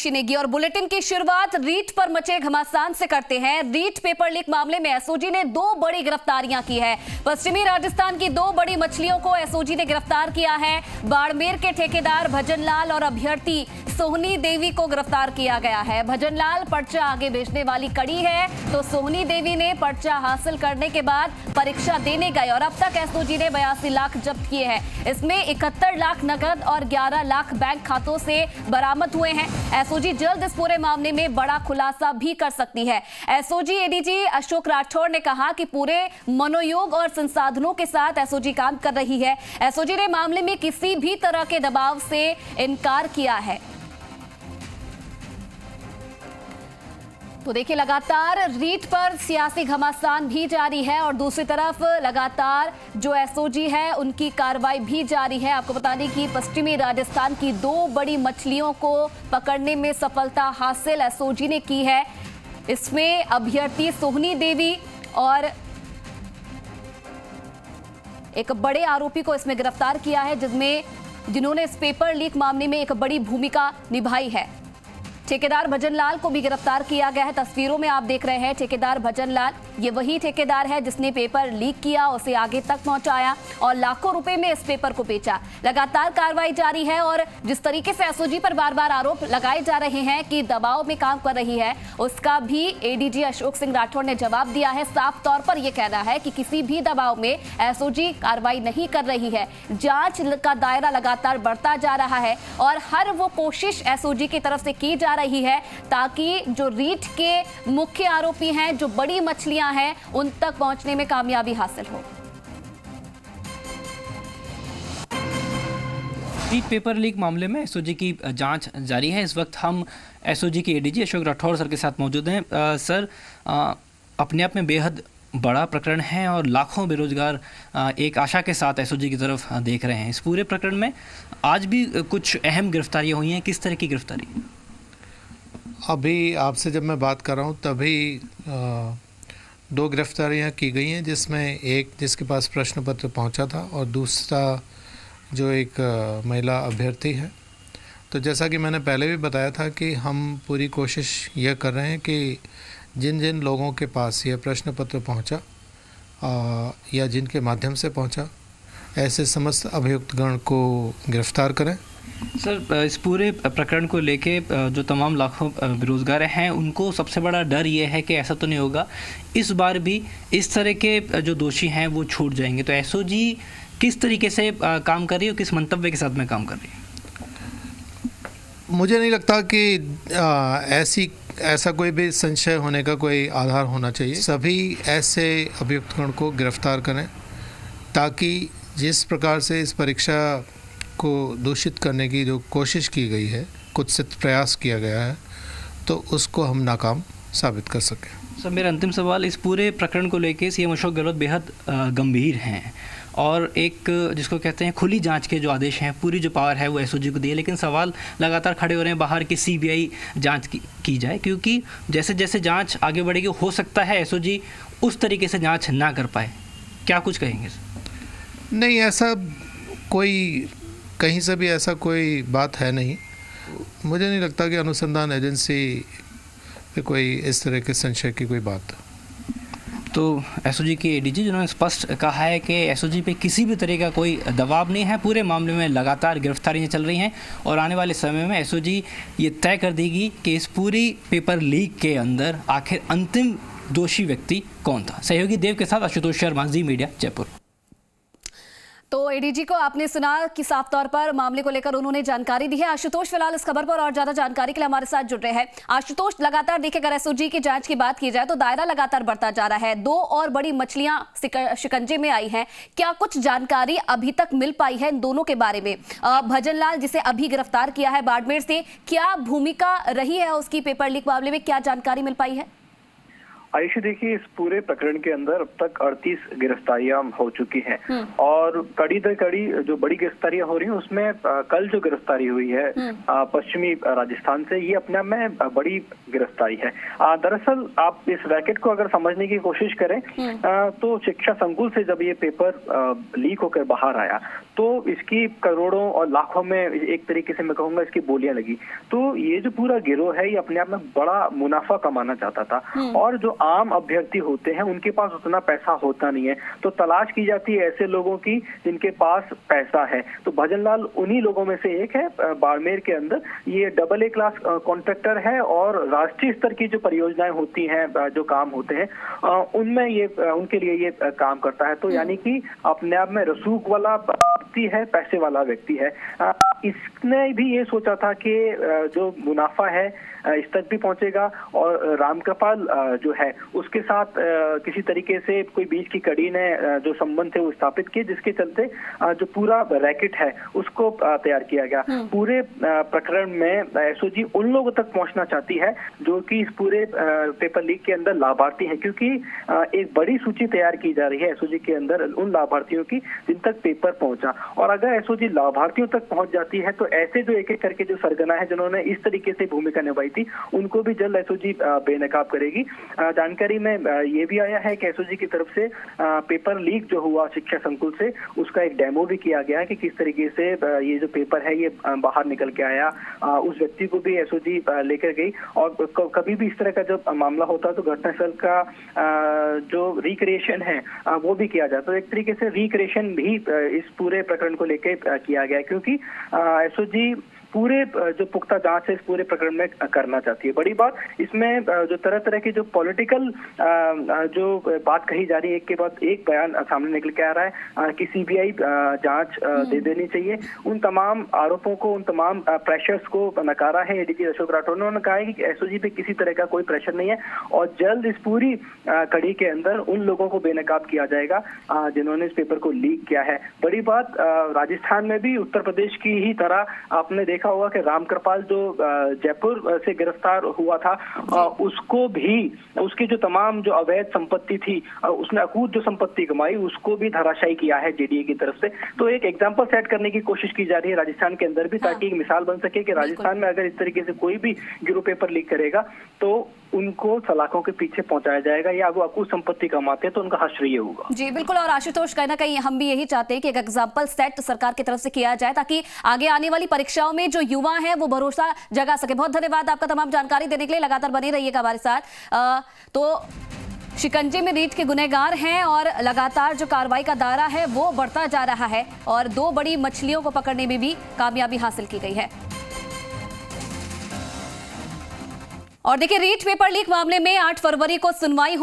नेगी और बुलेटिन की शुरुआत रीट पर मचे घमासान से करते हैं। रीट पेपर लीक मामले में एसओजी ने दो बड़ी गिरफ्तारियां की है। पश्चिमी राजस्थान की दो बड़ी मछलियों को एसओजी ने गिरफ्तार किया है। बाड़मेर के ठेकेदार भजनलाल और अभ्यर्थी सोहनी देवी को गिरफ्तार किया गया है। भजनलाल पर्चा आगे भेजने वाली कड़ी है, तो सोहनी देवी ने पर्चा हासिल करने के बाद परीक्षा देने गए और अब तक एसओजी ने 82 लाख जब्त किए हैं। इसमें 71 लाख नकद और 11 लाख बैंक खातों से बरामद हुए हैं। एसओजी जल्द इस पूरे मामले में बड़ा खुलासा भी कर सकती है। एसओजी एडीजी अशोक राठौड़ ने कहा कि पूरे मनोयोग और संसाधनों के साथ एसओजी काम कर रही है। एसओजी ने मामले में किसी भी तरह के दबाव से इनकार किया है। तो देखिए, लगातार रीट पर सियासी घमासान भी जारी है और दूसरी तरफ लगातार जो एसओजी है उनकी कार्रवाई भी जारी है। आपको बता दें कि पश्चिमी राजस्थान की दो बड़ी मछलियों को पकड़ने में सफलता हासिल एसओजी ने की है। इसमें अभ्यर्थी सोहनी देवी और एक बड़े आरोपी को इसमें गिरफ्तार किया है, जिन्होंने इस पेपर लीक मामले में एक बड़ी भूमिका निभाई है। ठेकेदार भजनलाल को भी गिरफ्तार किया गया है। तस्वीरों में आप देख रहे हैं ठेकेदार भजनलाल, ये वही ठेकेदार है जिसने पेपर लीक किया, उसे आगे तक पहुंचाया और लाखों रुपए में इस पेपर को बेचा। लगातार कार्रवाई जारी है और जिस तरीके से एसओजी पर बार बार आरोप लगाए जा रहे हैं कि दबाव में काम कर रही है, उसका भी एडीजी अशोक सिंह राठौड़ ने जवाब दिया है। साफ तौर पर यह कहना है कि किसी भी दबाव में एसओजी कार्रवाई नहीं कर रही है। जांच का दायरा लगातार बढ़ता जा रहा है और हर वो कोशिश एसओजी की तरफ से की जा रही है ताकि जो रीट के मुख्य आरोपी हैं, जो बड़ी मछलियां हैं, उन तक पहुंचने में कामयाबी हासिल हो। रीट पेपर लीक मामले में एसओजी की जांच जारी है। इस वक्त हम एसओजी के एडीजी अशोक राठौड़ सर के साथ मौजूद हैं। सर, अपने आप में बेहद बड़ा प्रकरण है और लाखों बेरोजगार एक आशा के साथ एसओजी की तरफ देख रहे हैं। इस पूरे प्रकरण में आज भी कुछ अहम गिरफ्तारियां हुई हैं। किस तरह की गिरफ्तारी? अभी आपसे जब मैं बात कर रहा हूँ तभी दो गिरफ्तारियाँ की गई हैं, जिसमें एक जिसके पास प्रश्न पत्र पहुँचा था और दूसरा जो एक महिला अभ्यर्थी है। तो जैसा कि मैंने पहले भी बताया था कि हम पूरी कोशिश यह कर रहे हैं कि जिन जिन लोगों के पास यह प्रश्न पत्र पहुँचा या जिनके माध्यम से पहुँचा, ऐसे समस्त अभियुक्तगण को गिरफ्तार करें। सर, इस पूरे प्रकरण को लेके जो तमाम लाखों बेरोजगार हैं उनको सबसे बड़ा डर ये है कि ऐसा तो नहीं होगा इस बार भी इस तरह के जो दोषी हैं वो छूट जाएंगे। तो एसओजी किस तरीके से काम कर रही है और किस मंतव्य के साथ में काम कर रही है? मुझे नहीं लगता कि ऐसा कोई भी संशय होने का कोई आधार होना चाहिए। सभी ऐसे अभियुक्तगण को गिरफ्तार करें ताकि जिस प्रकार से इस परीक्षा को दूषित करने की जो कोशिश की गई है, कुत्सित प्रयास किया गया है, तो उसको हम नाकाम साबित कर सकें। सर, मेरा अंतिम सवाल, इस पूरे प्रकरण को लेके सीएम अशोक गहलोत बेहद गंभीर हैं और एक जिसको कहते हैं खुली जांच के जो आदेश हैं, पूरी जो पावर है वो एसओजी को दी है, लेकिन सवाल लगातार खड़े हो रहे हैं बाहर की सीबीआई जांच की जाए, क्योंकि जैसे जैसे जांच आगे बढ़ेगी हो सकता है एसओजी उस तरीके से जाँच ना कर पाए। क्या कुछ कहेंगे सर? नहीं, ऐसा कोई कहीं से भी ऐसा कोई बात है नहीं। मुझे नहीं लगता कि अनुसंधान एजेंसी पे कोई इस तरह के संशय की कोई बात। तो एसओजी के एडीजी जिन्होंने स्पष्ट कहा है कि एसओजी पे किसी भी तरह का कोई दबाव नहीं है, पूरे मामले में लगातार गिरफ्तारियां चल रही हैं और आने वाले समय में एसओजी ये तय कर देगी कि इस पूरी पेपर लीक के अंदर आखिर अंतिम दोषी व्यक्ति कौन था। सहयोगी देव के साथ आशुतोष शर्मा, जी मीडिया, जयपुर। तो एडीजी को आपने सुना कि साफ तौर पर मामले को लेकर उन्होंने जानकारी दी है। आशुतोष फिलहाल इस खबर पर और ज्यादा जानकारी के लिए हमारे साथ जुड़ रहे हैं। आशुतोष, लगातार देखिए, अगर एसओजी की जांच की बात की जाए तो दायरा लगातार बढ़ता जा रहा है। दो और बड़ी मछलियां शिकंजे में आई हैं। क्या कुछ जानकारी अभी तक मिल पाई है इन दोनों के बारे में? भजनलाल, जिसे अभी गिरफ्तार किया है बाड़मेर से, क्या भूमिका रही है उसकी पेपर लीक मामले में, क्या जानकारी मिल पाई है? आयुषी, देखिए इस पूरे प्रकरण के अंदर अब तक 38 गिरफ्तारियां हो चुकी हैं और कड़ी दर कड़ी जो बड़ी गिरफ्तारियां हो रही हैं उसमें कल जो गिरफ्तारी हुई है पश्चिमी राजस्थान से, ये अपने आप में बड़ी गिरफ्तारी है। दरअसल आप इस रैकेट को अगर समझने की कोशिश करें तो शिक्षा संकुल से जब ये पेपर लीक होकर बाहर आया तो इसकी करोड़ों और लाखों में एक तरीके से मैं कहूंगा इसकी बोलियां लगी। तो ये जो पूरा गिरोह है ये अपने आप में बड़ा मुनाफा कमाना चाहता था और जो आम अभ्यर्थी होते हैं उनके पास उतना पैसा होता नहीं है, तो तलाश की जाती है ऐसे लोगों की जिनके पास पैसा है। तो भजनलाल उन्हीं लोगों में से एक है। बाड़मेर के अंदर ये AA क्लास कॉन्ट्रैक्टर है और राष्ट्रीय स्तर की जो परियोजनाएं होती हैं, जो काम होते हैं उनमें ये उनके लिए ये काम करता है। तो यानी कि अपने आप में रसूख वाला व्यक्ति है, पैसे वाला व्यक्ति है। इसने भी ये सोचा था कि जो मुनाफा है इस तक भी पहुंचेगा और रामकृपाल जो है उसके साथ किसी तरीके से कोई बीच की कड़ी ने जो संबंध थे वो स्थापित किए, जिसके चलते जो पूरा रैकेट है उसको तैयार किया गया। पूरे प्रकरण में एसओजी उन लोगों तक पहुंचना चाहती है जो कि इस पूरे पेपर लीक के अंदर लाभार्थी हैं, क्योंकि एक बड़ी सूची तैयार की जा रही है एसओजी के अंदर उन लाभार्थियों की जिन तक पेपर पहुंचा। और अगर एसओजी लाभार्थियों तक पहुंच जाती है तो ऐसे जो एक एक करके जो सरगना है जिन्होंने इस तरीके से भूमिका निभाई थी उनको भी जल्द एसओजी बेनकाब करेगी। जानकारी में ये भी आया है कि एसओजी की तरफ से पेपर लीक जो हुआ शिक्षा संकुल से उसका एक डेमो भी किया गया है कि किस तरीके से ये जो पेपर है ये बाहर निकल के आया। उस व्यक्ति को भी एसओजी लेकर गई और कभी भी इस तरह का जब मामला होता है तो घटनास्थल का जो रिक्रिएशन है वो भी किया जाता है। एक तरीके से रिक्रिएशन भी इस पूरे प्रकरण को लेकर किया गया, क्योंकि एसओजी पूरे जो पुख्ता जांच है इस पूरे प्रकरण में करना चाहती है। बड़ी बात इसमें जो तरह तरह की जो पॉलिटिकल जो बात कही जा रही है, एक के बाद एक बयान सामने निकल के आ रहा है कि सीबीआई जांच दे देनी चाहिए। उन तमाम आरोपों को, उन तमाम प्रेशर्स को नकारा है एडीजी अशोक राठौर ने। उन्होंने कहा है कि एसओजी पे किसी तरह का कोई प्रेशर नहीं है और जल्द इस पूरी कड़ी के अंदर उन लोगों को बेनकाब किया जाएगा जिन्होंने इस पेपर को लीक किया है। बड़ी बात राजस्थान में भी उत्तर प्रदेश की ही तरह आपने देखा होगा कि रामकृपाल जो जयपुर से गिरफ्तार हुआ था उसको भी उसकी जो तमाम जो अवैध संपत्ति थी उसने अकूत जो संपत्ति कमाई उसको भी धराशायी किया है जेडीए की तरफ से। तो एक एग्जांपल सेट करने की कोशिश की जा रही है राजस्थान के अंदर भी, ताकि एक मिसाल बन सके कि राजस्थान में अगर इस तरीके से कोई भी गिरोह पेपर लीक करेगा तो उनको सलाखों के पीछे पहुंचाया जाएगा या वो अकूत संपत्ति कमाते हैं तो उनका हश्र होगा। जी बिल्कुल। और आशुतोष, कहीं ना कहीं हम भी यही चाहते हैं कि एक एग्जाम्पल सेट सरकार की तरफ से किया जाए ताकि आगे आने वाली परीक्षाओं में जो युवा हैं वो भरोसा जगा सके। बहुत धन्यवाद आपका तमाम जानकारी देने के लिए, लगातार बने रहिएगा हमारे साथ। तो शिकंजे में रीट के गुनहगार हैं और लगातार जो कार्रवाई का दायरा है वो बढ़ता जा रहा है और 2 बड़ी मछलियों को पकड़ने में भी कामयाबी हासिल की गई है। और देखिए, रीट पेपर लीक मामले में 8 फरवरी को सुनवाई